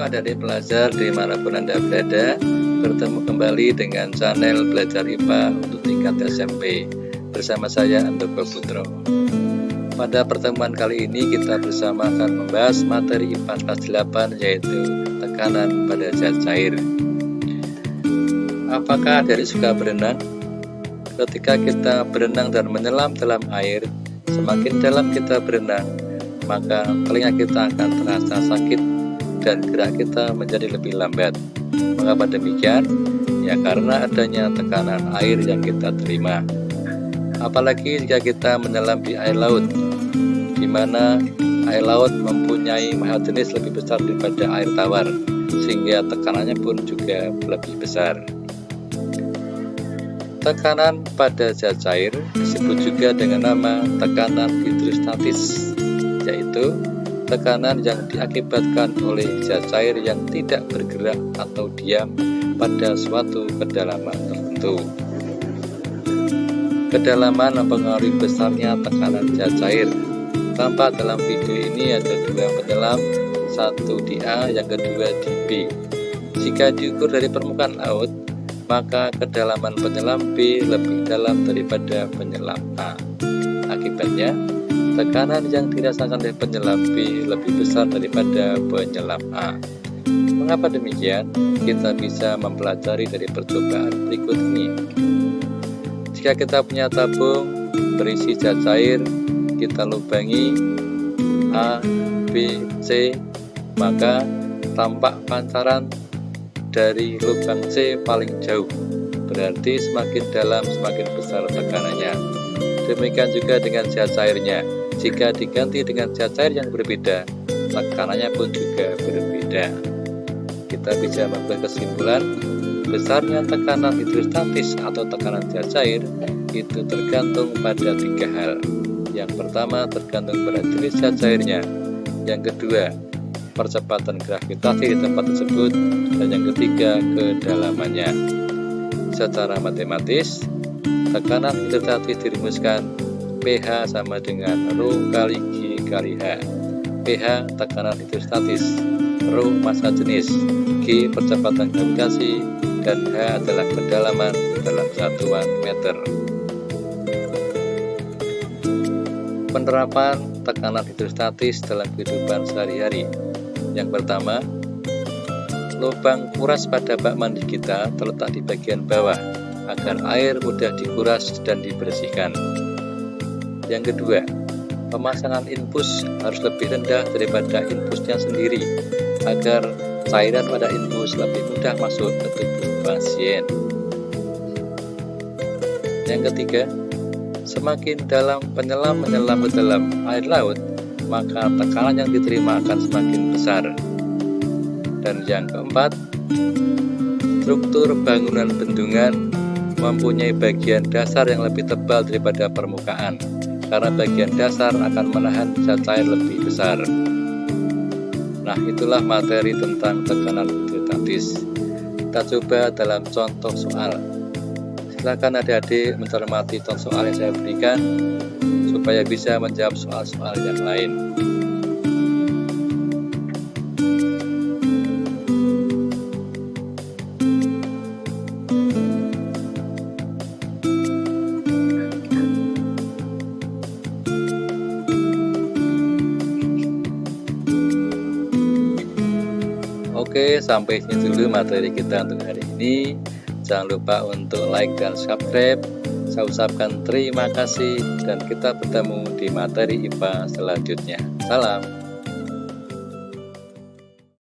adik-adik pelajar dimanapun Anda berada, bertemu kembali dengan channel Belajar IPA untuk tingkat SMP bersama saya Andoko Putro. Pada pertemuan kali ini kita bersama akan membahas materi IPA kelas 8 yaitu tekanan pada zat cair. Apakah adik suka berenang? Ketika kita berenang dan menyelam dalam air, semakin dalam kita berenang, maka telinga kita akan terasa sakit dan gerak kita menjadi lebih lambat. Mengapa demikian? Ya karena adanya tekanan air yang kita terima. Apalagi jika kita menyelam di air laut, di mana air laut mempunyai massa jenis lebih besar daripada air tawar, sehingga tekanannya pun juga lebih besar. Tekanan pada zat cair disebut juga dengan nama tekanan hidrostatis, yaitu tekanan yang diakibatkan oleh zat cair yang tidak bergerak atau diam pada suatu kedalaman tertentu. Kedalaman mempengaruhi besarnya tekanan zat cair. Tampak dalam video ini ada dua penyelam, satu di A, yang kedua di B. Jika diukur dari permukaan laut, maka kedalaman penyelam B lebih dalam daripada penyelam A. Akibatnya, tekanan yang dirasakan oleh penyelam B lebih besar daripada penyelam A. Mengapa demikian? Kita bisa mempelajari dari percobaan berikut ini. Jika kita punya tabung berisi zat cair, kita lubangi A, B, C, maka tampak pancaran dari lubang C paling jauh. Berarti semakin dalam semakin besar tekanannya. Demikian juga dengan zat cairnya. Jika diganti dengan zat cair yang berbeda, tekanannya pun juga berbeda. Kita bisa membuat kesimpulan, besarnya tekanan hidrostatis atau tekanan zat cair itu tergantung pada tiga hal. Yang pertama tergantung pada jenis zat cairnya. Yang kedua, percepatan gravitasi di tempat tersebut. Dan yang ketiga, kedalamannya. Secara matematis, tekanan hidrostatis dirumuskan pH sama dengan Rho kali G kali H. pH tekanan hidrostatis, Rho massa jenis, G percepatan gravitasi, dan H adalah kedalaman dalam satuan meter. Penerapan tekanan hidrostatis dalam kehidupan sehari-hari. Yang pertama, lubang kuras pada bak mandi kita terletak di bagian bawah agar air mudah dikuras dan dibersihkan. Yang kedua, pemasangan infus harus lebih rendah daripada infusnya sendiri agar cairan pada infus lebih mudah masuk ke tubuh pasien. Yang ketiga, semakin dalam penyelam menyelam ke dalam air laut, maka tekanan yang diterima akan semakin besar. Dan yang keempat, struktur bangunan bendungan mempunyai bagian dasar yang lebih tebal daripada permukaan, karena bagian dasar akan menahan zat cair lebih besar. Nah, itulah materi tentang tekanan hidrostatis. Kita coba dalam contoh soal. Silakan adik-adik mencermati contoh soal yang saya berikan supaya bisa menjawab soal-soal yang lain. Oke, sampai sini dulu materi kita untuk hari ini. Jangan lupa untuk like dan subscribe. Saya ucapkan terima kasih dan kita bertemu di materi IPA selanjutnya. Salam.